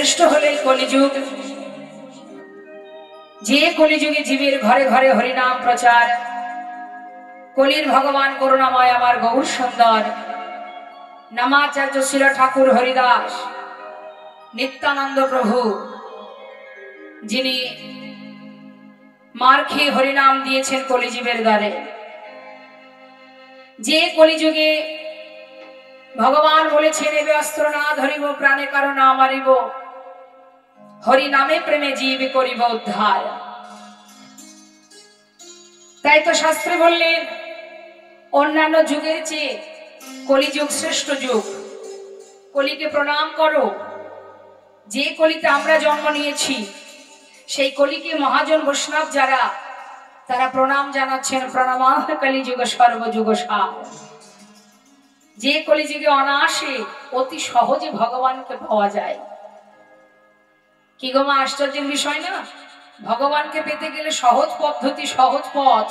শ্রেষ্ঠ হলে কলিযুগ। যে কলিযুগে জীবের ঘরে ঘরে হরিনাম প্রচার, কলির ভগবান করুণাময় আমার গৌর সুন্দর নামাচার্য শিল ঠাকুর হরিদাস নিত্যানন্দ প্রভু, যিনি মার খেয়ে হরিনাম দিয়েছেন কলিজীবের দ্বারে। যে কলিযুগে ভগবান বলেছেন, এবে অস্ত্র না ধরিব প্রাণে কারো না মারিব, হরি নামে প্রেমে জীব করিব উদ্ধার। তাই তো শাস্ত্রে বললেন, অন্যান্য যুগের চেয়ে কলিযুগ শ্রেষ্ঠ যুগ। কলিকে প্রণাম করো। যে কলিতে আমরা জন্ম নিয়েছি সেই কলিকে মহাজন বৈষ্ণব যারা, তারা প্রণাম জানাচ্ছেন, প্রণামাহ কলিযুগ সর্বযুগ সার। যে কলিযুগে অনায়াসে অতি সহজে ভগবানকে পাওয়া যায়। কি গো মা, আশ্চর্যের বিষয় না? ভগবানকে পেতে গেলে সহজ পদ্ধতি, সহজ পথ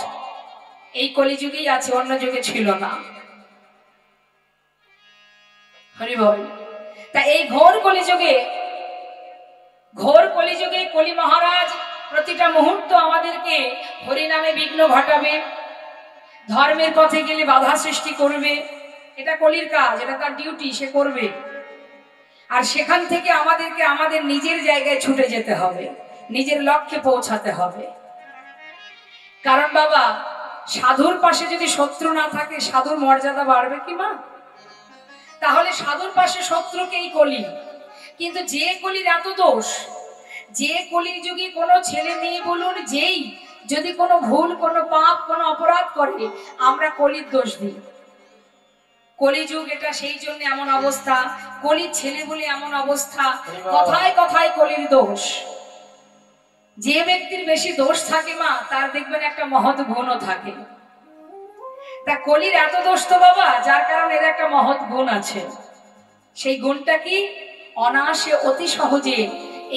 এই কলিযুগেই আছে, অন্য যুগে ছিল না। হরি বল। তা এই ঘোর কলিযুগে কলি মহারাজ প্রতিটা মুহূর্ত আমাদেরকে হরিনামে বিঘ্ন ঘটাবে, ধর্মের পথে গেলে বাধা সৃষ্টি করবে। এটা কলির কাজ, এটা তার ডিউটি, সে করবে। আর সেখান থেকে আমাদেরকে আমাদের নিজের জায়গায় ছুটে যেতে হবে, নিজের লক্ষ্যে পৌঁছাতে হবে। কারণ বাবা, সাধুর পাশে যদি শত্রু না থাকে, সাধুর মর্যাদা বাড়বে কি মা? তাহলে সাধুর পাশে শত্রুকেই কলি। কিন্তু যে কলির এত দোষ, যে কলির যুগে কোনো ছেলে মেয়ে বলুন, যেই যদি কোনো ভুল, কোনো পাপ, কোনো অপরাধ করে, আমরা কলির দোষ দিই। কলিযুগ এটা সেই জন্য এমন অবস্থা, কলির ছেলে বলে এমন অবস্থা, কথায় কথায় কলির দোষ। যে ব্যক্তির বেশি দোষ থাকে মা, তার দেখবেন একটা মহৎ গুণও থাকে। তা কলির এত দোষ তো বাবা, যার কারণে এর একটা মহৎ গুণ আছে। সেই গুণটা কি? অনায়াসে অতি সহজে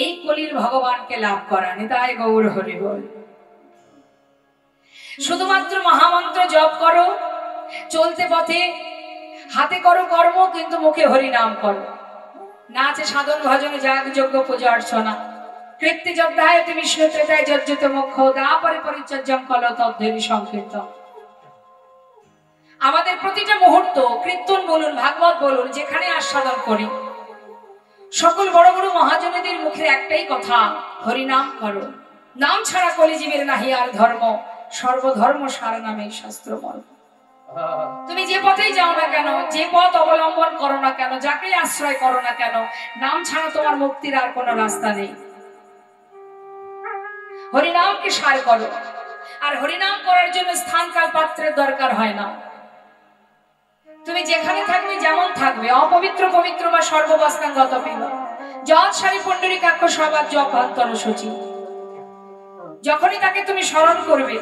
এই কলির ভগবানকে লাভ করা। নিতাই গৌর হরি বল। শুধুমাত্র মহামন্ত্র জপ করো, চলতে পথে হাতে করো কর্ম, কিন্তু মুখে হরি নাম করো। না আছে সাধন ভজনে যাগ যজ্ঞ পূজা অর্চনা, কৃত্তি যজ্ঞায় বিষ্ণু ত্রেতায় যজ্জত মোক্ষ দাপরে পরিচর্যং কল তদ্ধেরি সংকীর্তন। আমাদের প্রতিটা মুহূর্ত কীর্তন বলুন, ভাগবত বলুন, যেখানে আস্বাদন করি, সকল বড় বড় মহাজনেদের মুখের একটাই কথা, হরিনাম করো। নাম ছাড়া কলিজীবের নাহি আর ধর্ম, সর্বধর্ম সার নামে শাস্ত্র মর্ম। তুমি যে পথেই যাও না কেন, যে পথ অবলম্বন করো না কেন, যাকে আশ্রয় করো না কেন, নাম ছাড়া তোমার মুক্তির আর কোনো রাস্তা নেই। হরিনামকে সার করো। আর হরিনাম করার জন্য স্থান কাল পাত্রের দরকার হয় না। তুমি যেখানে থাকবে, যেমন থাকবে, অপবিত্র পবিত্র বা সর্ববস্থাঙ্গত পিল যৎ সারি পুণ্ডরীকাক্ষ সবার জপ অন্তর সূচি। যখনই তাকে তুমি স্মরণ করবে,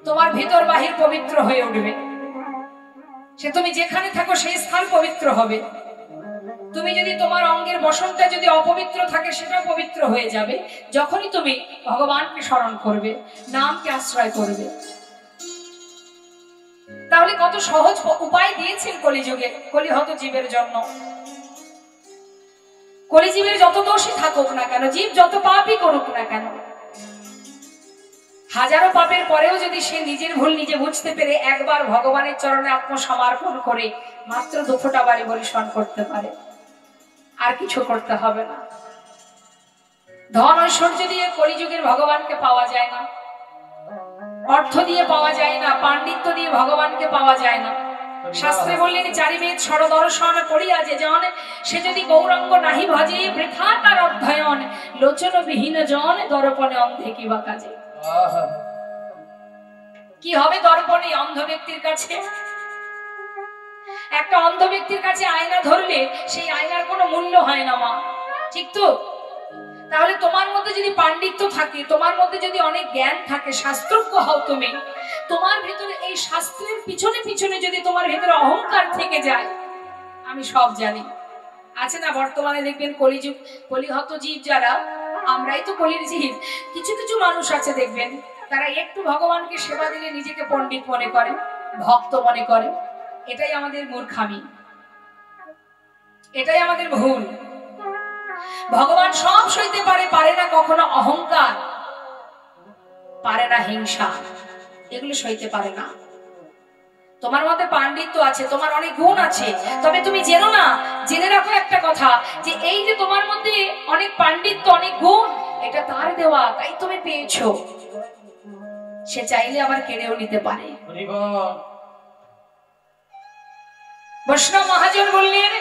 তোমার ভিতর বাহির পবিত্র হয়ে উঠবে। সে তুমি যেখানে থাকো সেই স্থান পবিত্র হবে। তুমি যদি তোমার অঙ্গের বসনটা যদি অপবিত্র থাকে, সেটা পবিত্র হয়ে যাবে যখনই তুমি ভগবানকে স্মরণ করবে, নামকে আশ্রয় করবে। তাহলে কত সহজ উপায় দিয়েছেন কলিযুগে কলিহত জীবের জন্য। কলিজীবের যত দোষী থাকুক না কেন, জীব যত পাপই করুক না কেন, হাজারো পাপের পরেও যদি সে নিজের ভুল নিজে বুঝতে পেরে একবার ভগবানের চরণে আত্মসমর্পণ করে মাত্র 2 ফোঁটা বাড়ি বরিশন করতে পারে, আর কিছু করতে হবে না। ধন ঐশ্বর্য দিয়ে কলিযুগের ভগবানকে পাওয়া যায় না, অর্থ দিয়ে পাওয়া যায় না, পাণ্ডিত্য দিয়ে ভগবানকে পাওয়া যায় না। শাস্ত্রে বললেন, চারিবেদ সরদর্শন করিয়া যে জন, সে যদি গৌরাঙ্গ নাহি ভজে, বৃথা তার অধ্যয়ন, লোচন বিহীন জন দর্পণে অন্ধে কিবা কাজে। কি হবে দর্পণে অন্ধ ব্যক্তির কাছে? একটা অন্ধ ব্যক্তির কাছে আয়না ধরলে সেই আয়নার কোনো মূল্য হয় না মা, ঠিক তো? তাহলে তোমার মধ্যে যদি পাণ্ডিত্য থাকে, তোমার মধ্যে যদি অনেক জ্ঞান থাকে, শাস্ত্রজ্ঞ হও তুমি, তোমার ভিতরে এই শাস্ত্রের পিছনে পিছনে যদি তোমার ভিতরে অহংকার থেকে যায়, আমি সব জানি, আছে না বর্তমানে দেখবেন কলিযুগ কলিহত জীব যারা, আমরাই তো কলির জীব। কিছু কিছু মানুষ আছে দেখবেন, তারা একটু ভগবানকে সেবা দিলে নিজেকে পণ্ডিত মনে করে, ভক্ত মনে করে। এটাই আমাদের মূর্খামি, এটাই আমাদের ভুল। ভগবান সব সইতে পারে, পারে না কখনো অহংকার, পারে না হিংসা, এগুলো সইতে পারে না। তোমার মধ্যে পাণ্ডিত্য আছে, তোমার অনেক গুণ আছে, তবে তুমি জেনো না, জেনে রাখো একটা কথা, যে এই যে তোমার মধ্যে অনেক পাণ্ডিত্য, অনেক গুণ, এটা তার দেওয়া, তাই তুমি পেয়েছো। সে চাইলে আবার কেড়েও নিতে পারে। বৈষ্ণব মহাজন বললেন,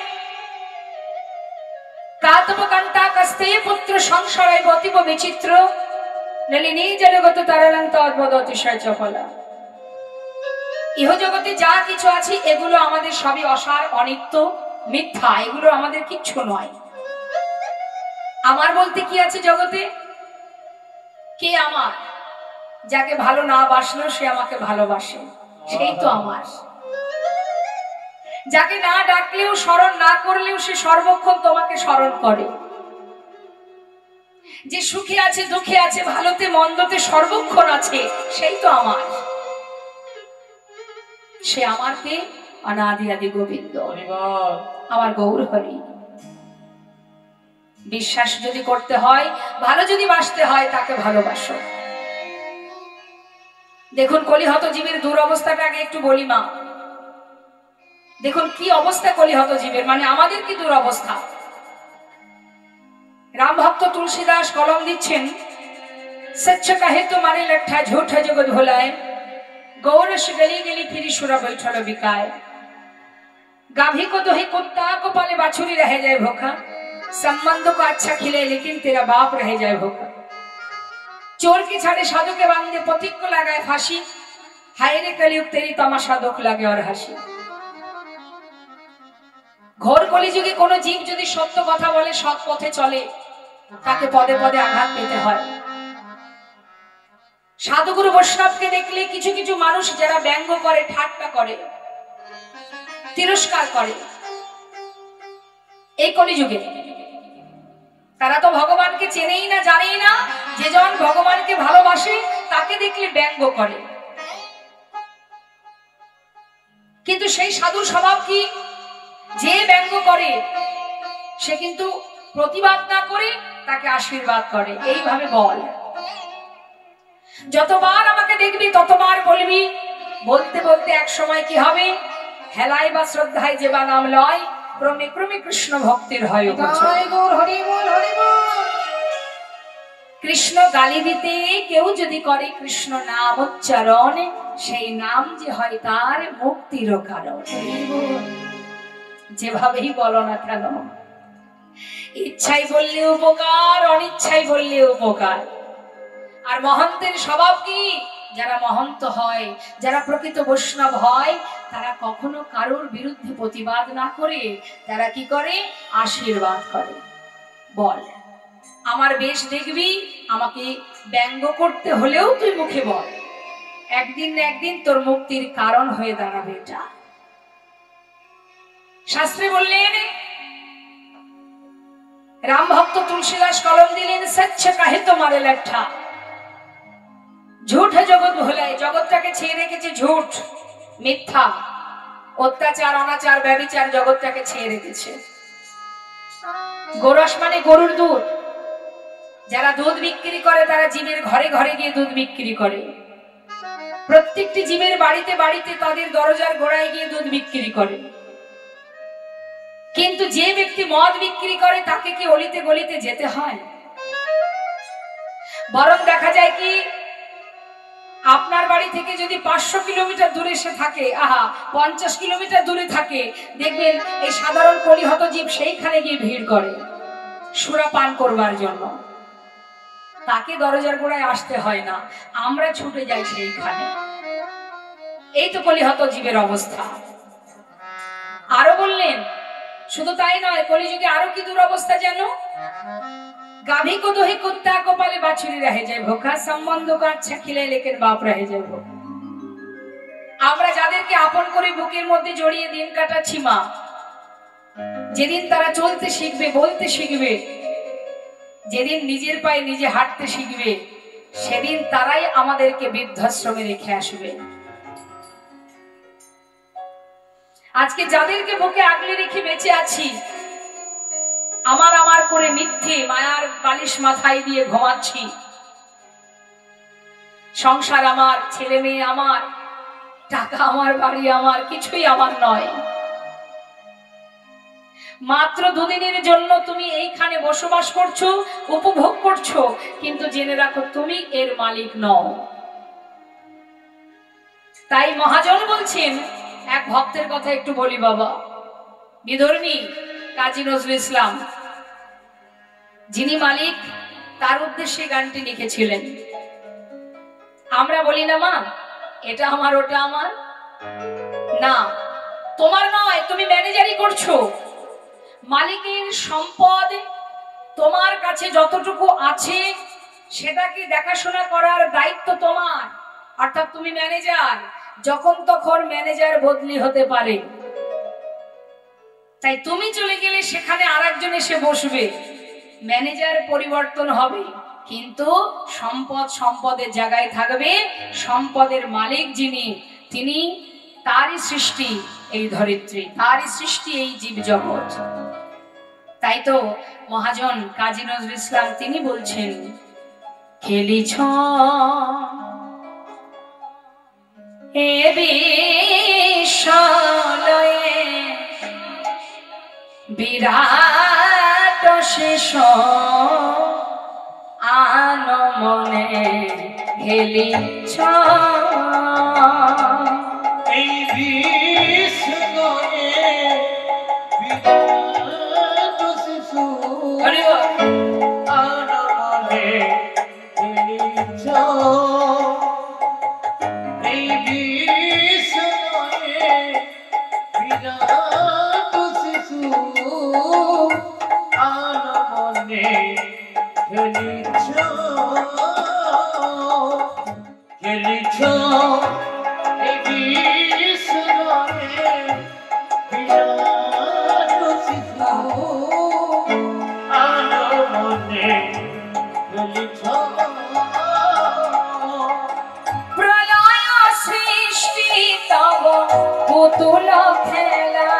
কাতবকান্তা কস্তে পুত্র সংসারে বতিব বিচিত্র নলিনী জগত তারালন্ত অদ্ভুত অতিশয় চপলা। ইহ জগতে যা কিছু আছে এগুলো আমাদের সবই অসার, অনিত্য, মিথ্যা, এগুলো আমাদের কিচ্ছু নয়। আমার বলতে কি আছে জগতে? কে আমার? যাকে ভালো না বাসলেও সে আমাকে ভালোবাসে, সেই তো আমার। যাকে না ডাকলেও, স্মরণ না করলেও সে সর্বক্ষণ তোমাকে স্মরণ করে। যে সুখে আছে, দুঃখে আছে, ভালোতে মন্দতে সর্বক্ষণ আছে, সেই তো আমার। সে আমার কে? অনাদি আদি গোবিন্দ, আমার গৌর হরি। বিশ্বাস যদি করতে হয়, ভালো যদি বাসতে হয়, তাকে ভালোবাসো। দেখুন কলিহত জীবের দুরবস্থাটা আগে একটু বলি মা। দেখুন কি অবস্থা কলিহত জীবের, মানে আমাদের কি দুরবস্থা। রাম ভক্ত তুলসীদাস কলম দিচ্ছেন, সচ্চ কাহে তো মারে লঠা ঝুঠ জগৎ ভোলায়, गौरश गली गली फिरी सुरा बैठल बिकाय, गाभी को दोही कुत्ता को पाले बाछुरी रह जाए भूखा, संबंधों को अच्छा खिले लेकिन तेरा बाप रह जाए भूखा। चोर के छाड़े साधु के बांधे पथिक को लगाए फांसी, हाय रे कलयुग तेरी तमाशा दुख लगे और हासि। घोर कलिजुगे कोनो जीव यदि सत्य कथा बोले, सৎ पथे चले, ताके पदे पदे आघात पेते हय। साधुगुरु वैष्णवके देखले किछु किछु मानुष जारा व्यंग करे, ठाट्टा करे, तिरस्कार करे, এই কলিযুগে তারা তো ভগবানকে চেনেই না, জানেই না। যে জন ভগবানকে ভালোবাসে তাকে দেখলে ব্যঙ্গ করে। কিন্তু সেই সাধুর স্বভাব কি? যে ব্যঙ্গ করে সে কিন্তু প্রতিবাদ না করে তাকে আশীর্বাদ করে, এইভাবে বল। যতবার আমাকে দেখবি ততবার বলবি, বলতে বলতে এক সময় কি হবে? হেলায় বা শ্রদ্ধায় যে বা নাম লয়, ক্রমে ক্রমে কৃষ্ণ ভক্তির হয়। কৃষ্ণ গালি দিতে কেউ যদি করে কৃষ্ণ নাম উচ্চারণ, সেই নাম যে হয় তার মুক্তির কারণ। যেভাবেই বলো না কেন, ইচ্ছাই বললে উপকার, অনিচ্ছাই বললে উপকার। আর মহন্তের স্বভাব কি? যারা মহন্ত হয়, যারা প্রকৃত বৈষ্ণব হয়, তারা কখনো কারোর বিরুদ্ধে প্রতিবাদ না করে তারা কি করে? আশীর্বাদ করে। বল, আমার বেশ দেখবি, আমাকে ব্যঙ্গ করতে হলেও তুই মুখে বল, একদিন না একদিন তোর মুক্তির কারণ হয়ে দাঁড়াবে এটা। শাস্ত্রে বললেন, রাম ভক্ত তুলসীদাস কলম দিলেন, সচ্চ কাহে তো মারে লঠা, ঝুঠ জগৎ ভোলায়। জগৎটাকে ছেয়ে রেখেছে ঝুঠ, মিথ্যা, অত্যাচার, অনাচার, ব্যভিচার, জগৎটাকে ছেয়ে রেখেছে। গোরস মানে গরুর দুধ। যারা দুধ বিক্রি করে তারা জীবের ঘরে ঘরে গিয়ে দুধ বিক্রি করে। প্রত্যেকটি জীবের বাড়িতে বাড়িতে তাদের দরজার গোড়ায় গিয়ে দুধ বিক্রি করে। কিন্তু যে ব্যক্তি মদ বিক্রি করে তাকে কি অলিতে গলিতে যেতে হয়? বরং দেখা যায় কি, আপনার বাড়ি থেকে যদি 500 কিলোমিটার দূরে সে থাকে, 50 কিলোমিটার দূরে থাকে, দেখবেন এই সাধারণ কলিহত জীব সেইখানে গিয়ে ভিড় করে সুরা পান করবার জন্য। তাকে দরজার গোড়ায় আসতে হয় না, আমরা ছুটে যাই সেইখানে। এই তো কলিহত জীবের অবস্থা। আরো বললেন, শুধু তাই নয়, কলিযুগে আরো কি দুরবস্থা জানো? गाभी को दोही कुत्ता को पाले बाछुरी रह जाए भूखा, संबंधों को अच्छा खिले लेकिन बाप रह जाए भूखा। আমরা যাদেরকে আপন করে বুকের মধ্যে জড়িয়ে দিন কাটাচ্ছি মা, যেদিন তারা চলতে শিখবে, বলতে শিখবে, যেদিন নিজের পায়ে নিজে হাঁটতে শিখবে, সেদিন তারাই আমাদেরকে বৃদ্ধাশ্রমে রেখে আসবে। আজকে যাদেরকে বুকে আগলে রেখে বেঁচে আছি, আমার আমার করে মিথ্যে মায়ার বালিশ মাথায় দিয়ে ঘুমাচ্ছি। সংসার আমার, ছেলে মেয়ে আমার, টাকা আমার, বাড়ি আমার, কিছুই আমার নয়। মাত্র দুদিনের জন্য তুমি এইখানে বসবাস করছো, উপভোগ করছো, কিন্তু জেনে রাখো তুমি এর মালিক নও। তাই মহাজন বলছেন, এক ভক্তের কথা একটু বলি বাবা, বিধর্মী কাজী নজরুল ইসলাম, যিনি মালিক, তার উদ্দেশ্যে গানটি লিখেছিলেন। আমরা বলি না মা এটা আমার ওটা আমার, না তোমার নয়, তুমি ম্যানেজারই করছো। মালিকের সম্পদ তোমার কাছে যতটুকু আছে সেটাকে দেখাশোনা করার দায়িত্ব তোমার, অর্থাৎ তুমি ম্যানেজার। যখন তখন ম্যানেজার বদলি হতে পারে, তাই তুমি চলে গেলে সেখানে আরেকজন এসে বসবে, ম্যানেজার পরিবর্তন হবে, কিন্তু সম্পদ সম্পদের জায়গায় থাকবে। সম্পদের মালিক যিনি, তিনি, তারই সৃষ্টি এই ধরিত্রী, তারই সৃষ্টি এই জীব জগৎ। তাই তো মহাজন কাজী নজরুল ইসলাম তিনি বলছেন, খেলিছ এ বিশ্বলয়ে বিরাট শেষ আন মনে খেলিছ এই বিশ্বলয়ে বিরাট শেষ আন মনে খেলিছ। এই বিশ্বলয়ে বিরাট শেষ আন মনে খেলিছ, খেলিছ। এই বিশ্বলয়ে বিরাট শেষ আন মনে খেলিছ। প্রলয় সৃষ্টি তব পুতুল খেলা,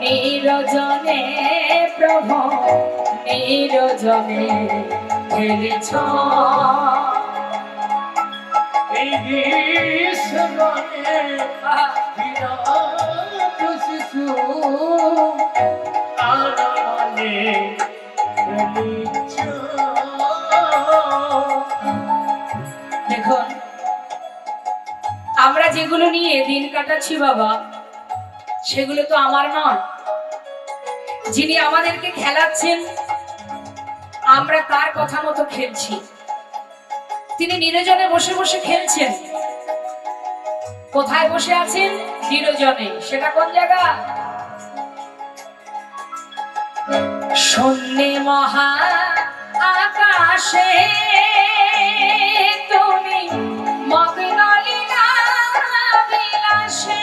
নিরজনে প্রভু নিরজনে খেলিছ। এই বিশ্বলয়ে বিরাট শিশু আন মনে খেলিছ। দেখুন আমরা যেগুলো নিয়ে দিন কাটাচ্ছি বাবা, সেগুলো তো আমার নয়। যিনি আমাদেরকে খেলাচ্ছেন, আমরা তার কথা মতো খেলছি। তিনি নিরজনে বসে বসে খেলছেন। কোথায় বসে আছেন? নিরজনে। সেটা কোন জায়গা? শূন্যে মহা আকাশে তুমি মগ্ন লীলা বিলাসে।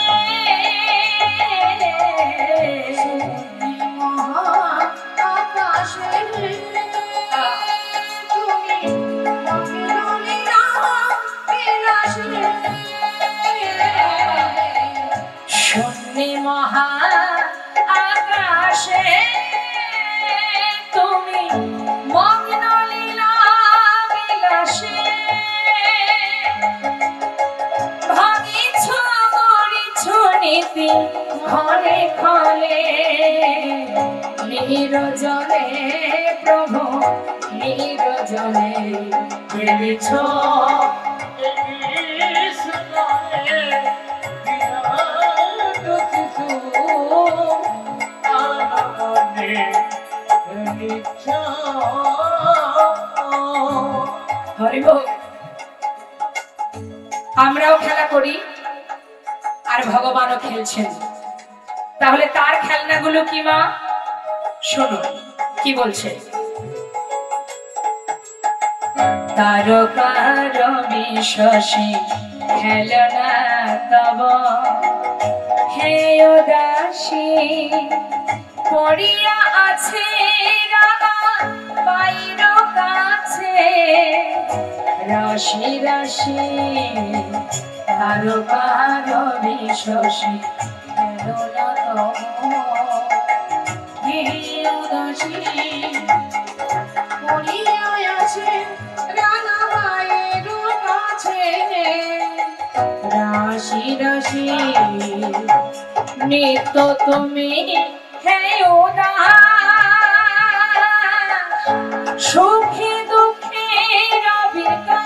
শূন্যে মহা আকাশে তুমি মগ্ন লীলা বিলাসে। ভাঙিছ গড়িছ নীতি ক্ষণে ক্ষণে, নিরজনে প্রভু নিরজনে খেলিছ। আমরাও খেলা করি আর ভগবানও খেলছেন। তাহলে তার খেলনাগুলো কি মা? শোনো কি বলছে। তারকার বিশ্বসী খেলনা তব হে দাসী, পড়িয়া আছে রাঙা বাইর কাছে রাশি রাশি। তারকার বিশ্বসী খেলনা তব হে হাসি পড়িয়া আছে রানা মায়ের কাছে রাশি রাশি নিত্য তুমি হে উদাস সুখে দুঃখে রবিকার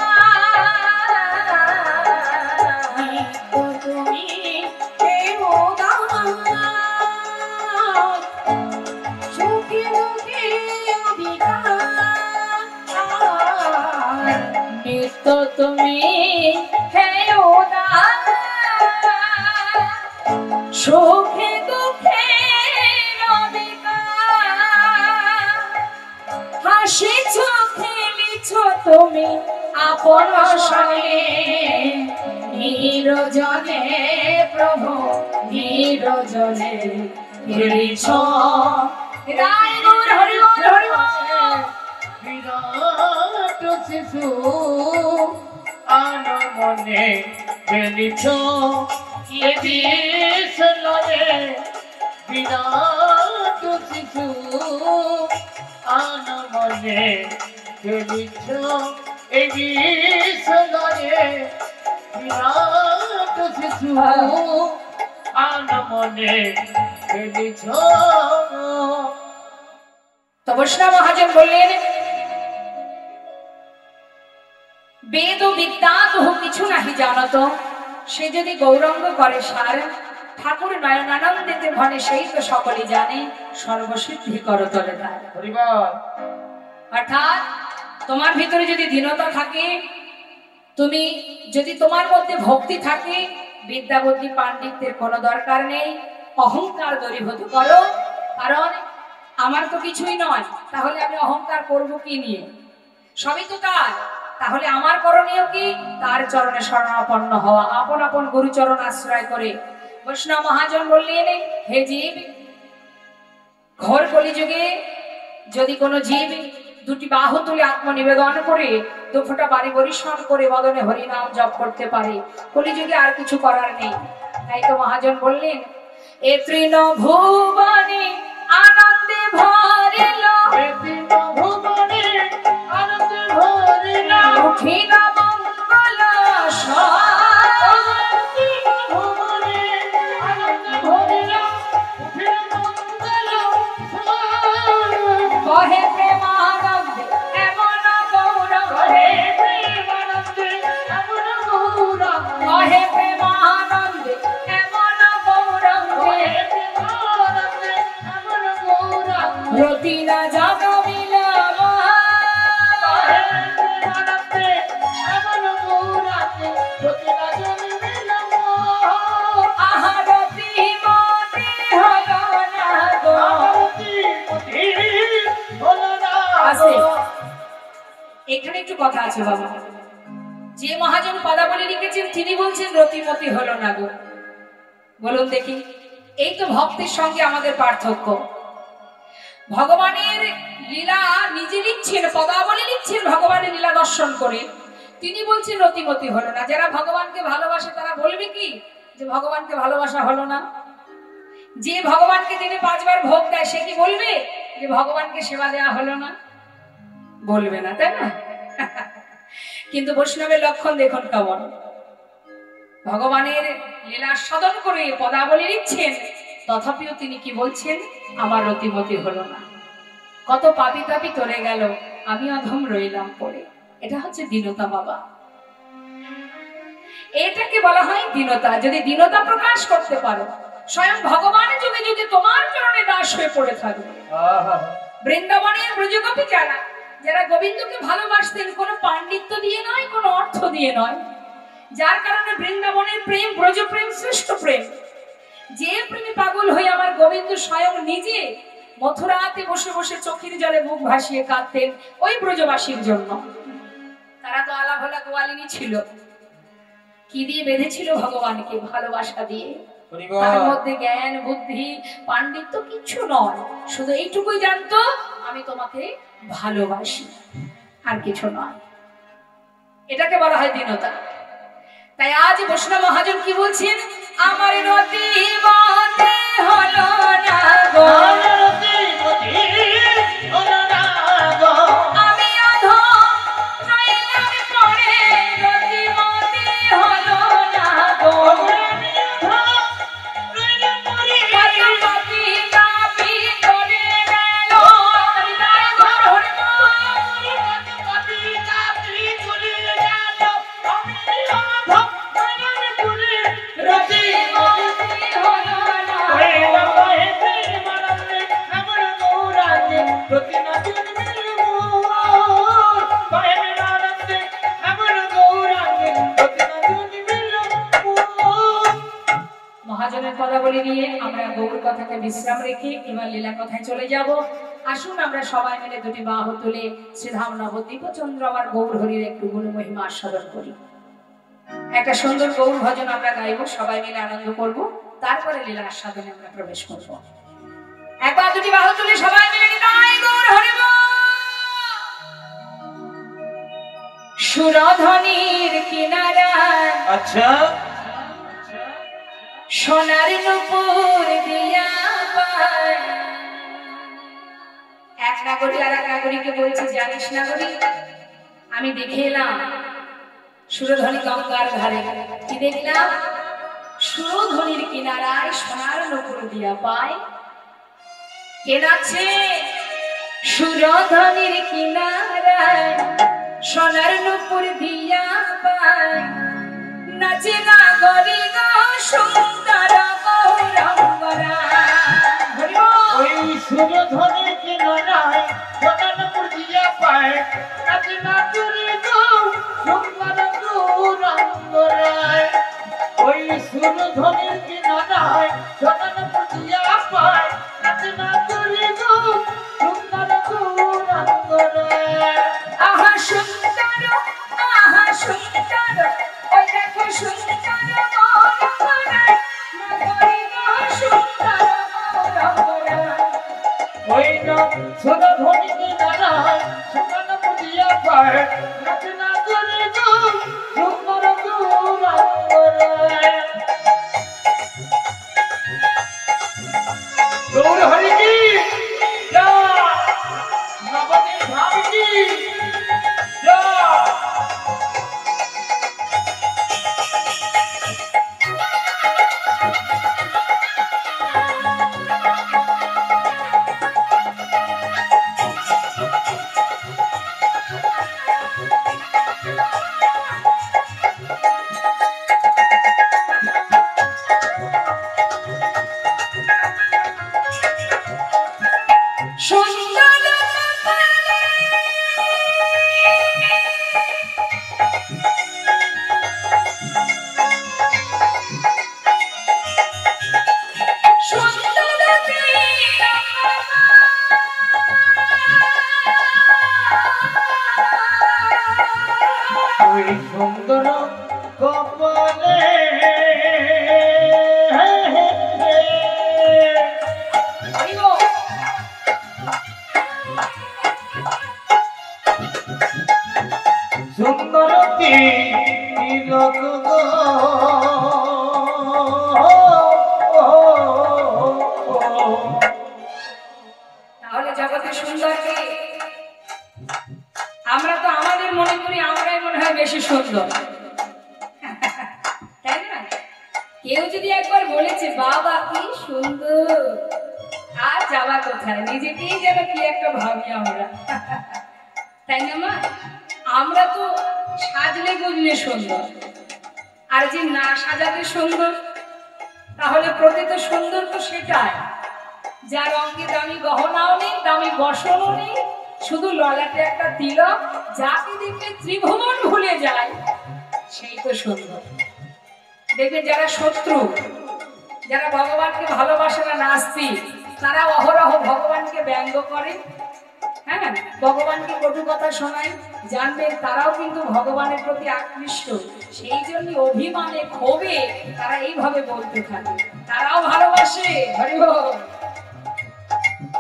নিত্য তুমি হে উদাস সুখে দুঃখে রবিকার নিত্য তুমি হে উদাস সুখে দুঃখে রবিকার হাসিছ খেলিছ তুমি আপন সনে নিরজনে প্রভু নিরজনে খেলিছ রায় গৌর হরি বল হরি বল বিরাট শিশু আনমনে খেলিছ এ বিষ লয়ে বিরাট শিশু আনমনে খেলিছ এ বিষ লয়ে বিরাট শিশু আনমনে খেলিছ। তো বৈষ্ণব মহাজন বললেন বেদ ও বিদ্যা বহু কিছু নাহি জানত সে যদি গৌরঙ্গ করে সার ঠাকুর নয়নানন্দিতে ভনে সেই তো সকলে জানে সর্বসিদ্ধি করতলে তার। অর্থাৎ তোমার ভিতরে যদি দীনতা থাকে তুমি যদি তোমার মধ্যে ভক্তি থাকে বিদ্যা বুদ্ধি পাণ্ডিত্যের কোনো দরকার নেই অহংকার দূরীভূত করো কারণ আমার তো কিছুই নয় তাহলে আমি অহংকার করব কি নিয়ে সবই তো তার তাহলে আমার করণীয় কি তার চরণে শরণাপন্ন হওয়া আপন আপন গুরুচরণ আশ্রয় করে। বৈষ্ণব মহাজন বললেন হে জীব ঘোর কলিযুগে যদি কোনো জীব দুটি বাহু তুলে আত্মনিবেদন করে দুফোঁটা বাড়ি পরিশ্রম করে বদনে হরিনাম জপ করতে পারে কলিযুগে আর কিছু করার নেই। তাই তো মহাজন বললেন এ তৃণ ভুবনে আনন্দে ভরিল উঠিল মঙ্গল কহে প্রেমানন্দে এমন গৌরব কহে প্রেমানন্দে এমন গৌরব রতি না জাগমিলা এখানে একটু কথা আছে বাবা যে মহাজন পদাবলী লিখেছেন তিনি বলছেন রতিমতি হলো না গো বলুন দেখি এই তো ভক্তির সঙ্গে আমাদের পার্থক্য ভগবানের লীলা নিজে লিখছেন পদাবলী লিখছেন ভগবানের লীলা দর্শন করে তিনি বলছেন রতিমতি হলো না যারা ভগবানকে ভালোবাসে তারা বলবে কি যে ভগবানকে ভালোবাসা হলো না যে ভগবানকে দিনে 5 বার ভোগ দেয় সে কি বলবে যে ভগবানকে সেবা দেওয়া হলো না বলবে না তাই না কিন্তু বৈষ্ণবের লক্ষণ দেখুন কেমন ভগবানের লীলা সাধন করে পদাবলী লিখছেন তথাপিও তিনি কি বলছেন আমার রতিমতি হলো না কত পাপী তাপী চলে গেল আমি অধম রইলাম পড়ে এটা হচ্ছে দীনতা বাবা এটাকে বলা হয় দীনতা যদি দীনতা প্রকাশ করতে পারো স্বয়ং ভগবানের যুগে যুগে তোমার চরণে দাস হয়ে পড়ে থাকবে বৃন্দাবনের ব্রজগোপী যারা যারা গোবিন্দকে ভালোবাসতেন কোনো পাণ্ডিত্য দিয়ে নয় কোনো অর্থ দিয়ে নয় যার কারণে বৃন্দাবনের প্রেম ব্রজ প্রেম শ্রেষ্ঠ প্রেম যে প্রেমে পাগল হয়ে আমার গোবিন্দ স্বয়ং নিজে মথুরাতে বসে বসে চোখের জলে মুখ ভাসিয়ে কাঁদতেন ওই ব্রজবাসীর জন্য তারা তো আলা ভোলা গোয়ালিনী ছিল কি দিয়ে বেঁধেছিল ভগবানকে ভালোবাসা দিয়ে তার মধ্যে জ্ঞান বুদ্ধি পাণ্ডিত্য কিছু নয় শুধু এইটুকুই জানতো আমি তোমাকে ভালোবাসি আর কিছু নয় এটাকে বলা হয় দীনতা তাই আজ বৈষ্ণব মহাজন কি বলছেন আমার রতিমতি হলো না গো বলে আমরা গৌর কথাকে বিশ্রাম রেখে এবার লীলা কথায় চলে যাব। আসুন আমরা সবাই মিলে দুটি বাহু তুলে শ্রীধাম নবদ্বীপ চন্দ্র আমার গৌর হরির একটু গুণ মহিমা আস্বাদন করি। একটা সুন্দর গৌর ভজন আমরা গাইব, সবাই মিলে আনন্দ করব, তারপরে লীলা আস্বাদনে আমরা প্রবেশ করব। একবার দুটি বাহু তুলে সবাই মিলে নিতাই গৌর হরি বল। সুরধনির কিনারায় আচ্ছা সোনার নূপুর দিয়া পায়। এক নাগরিক আর এক নাগরিককে বলছে, জানিস নাগরিক, আমি দেখে এলাম সুরধনী গঙ্গার ধারে। কি দেখলাম? সুরধনির কিনারায় সোনার নূপুর দিয়া পায়। কে নাচে? সুরধনির কিনারায় সোনার নূপুর দিয়া পায়। নাচে নাগরি গো সুন্দর গৌরঙ্গরা। ওই সুরধনির কিনারায় সোনার নূপুর দিয়া পায়। নাচে নাগরি গো সুন্দর গৌরঙ্গরায়। ওই সুরধনির কিনারায় সোনার নূপুর দিয়া পায়। নাচে নাগরি গো সুন্দর গৌরঙ্গরায়। আহা সুন্দর, আহা সুন্দর, ওই দেখো সুন্দর গৌরঙ্গরা। নাগরি গো সুন্দর গৌরঙ্গরা। ওই না সুরধনির কিনারায় সোনার নূপুর দিয়া পায়। নাচে নাগরি গো সুন্দর গৌরঙ্গরায়। গৌর হরি কি জয়, নবদ্বীপ ধাম কি জয়। সুন্দর ওই সুন্দর কপালে সুন্দর তিলক গো। তাহলে জগতে সুন্দরকে আমরা তো আমাদের মনে করি আমরাই মনে হয় বেশি সুন্দর, তাই না? কেউ যদি একবার বলেছে বাবা কি সুন্দর, আর যাওয়া কোথায়, নিজেকেই যেন কি একটা ভাবি আমরা, তাই না মা? আমরা তো সাজলে বুঝলে সুন্দর, আর যে না সাজাতে সুন্দর, তাহলে প্রকৃত সুন্দর তো সেটাই যার অঙ্গে দামি গহনাও নেই, দামি বসনও নেই, শুধু ললাটে একটা তিলক, যাকে দেখলে ত্রিভুবন ভুলে যায়, সেই তো সুন্দর। দেখবেন যারা শত্রু, যারা ভগবানকে ভালোবাসে না, নাস্তিক, তারা অহরহ ভগবানকে ব্যঙ্গ করে, হ্যাঁ, ভগবানকে কটু কথা শোনায়, জানবেন তারাও কিন্তু ভগবানের প্রতি আকৃষ্ট। সেই জন্য অভিমানে ক্ষোভে তারা এইভাবে বলতে থাকে, তারাও ভালোবাসে হরি বল।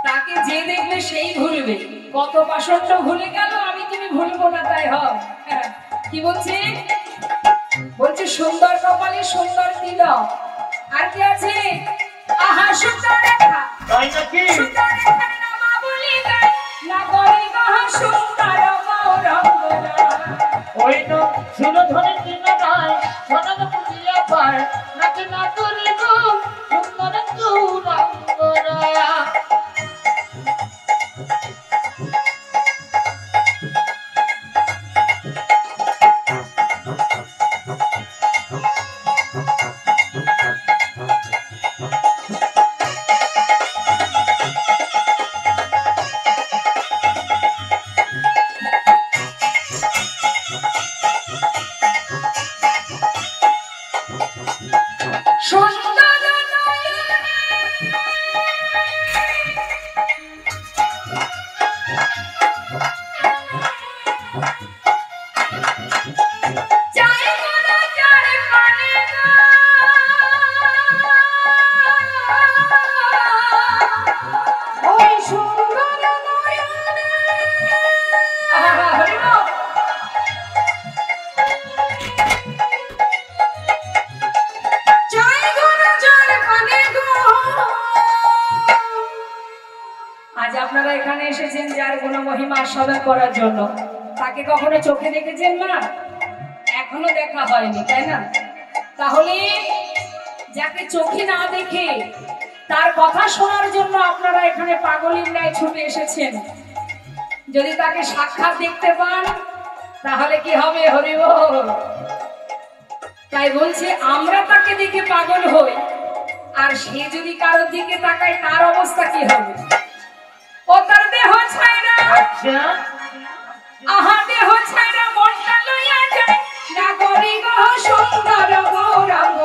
তাকে যে দেখলে সেই ভুলবে, কত পাষণ্ড ভুলে গেল, আমি তুমি ভুলবো না, তাই হয়। কি বলছে? বলছে সুন্দর কপালে সুন্দর তিলক, আর কি আছে? আহা সুন্দর রেখা, তাই নাকি? সুন্দর রেখার নামা বলি গায়, নাগরি গো সুন্দর গৌরঙ্গরা। ওই না সুরধনির কিনারায় সোনার নূপুর দিয়া পায়। নাচে নাগরি গো সুন্দর গৌরঙ্গরা। আপনারা এখানে এসেছেন যার গুণমহিমা আস্বাদন করার জন্য, তাকে কখনো চোখে দেখেছেন না? এখনো দেখা হয়নি, তাই না? তাহলে যাকে চোখে না দেখে তার কথা শোনার জন্য আপনারা এখানে পাগলের ন্যায় ছুটে এসেছেন, যদি তাকে সাক্ষাৎ দেখতে পান তাহলে কি হবে? হরি বল। তাই বলছে আমরা তাকে দেখে পাগল হই, আর সে যদি কারোর দিকে তাকায় তার অবস্থা কি হবে? ও তার দেহ ছাইরা, আচ্ছা আহা দেহ ছাইরা মনটা লইয়া যায় না গরি গো সুন্দর গৌরাঙ্গ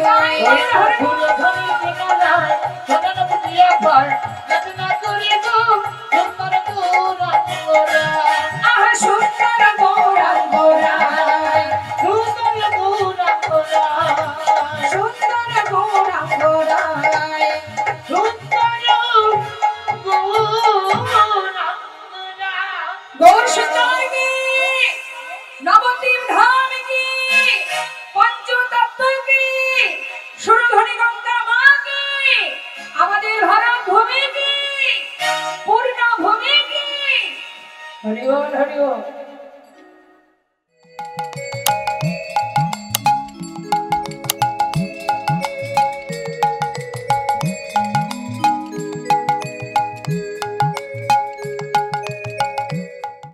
রায়। ওই ফুল ধরে কিনারায় সদন বুঝিয়া পায় রচনা করি গো সুন্দর গৌরাঙ্গরায়। আহা সুন্দর গৌরাঙ্গ রায়, সুন্দর গৌরাঙ্গরায়।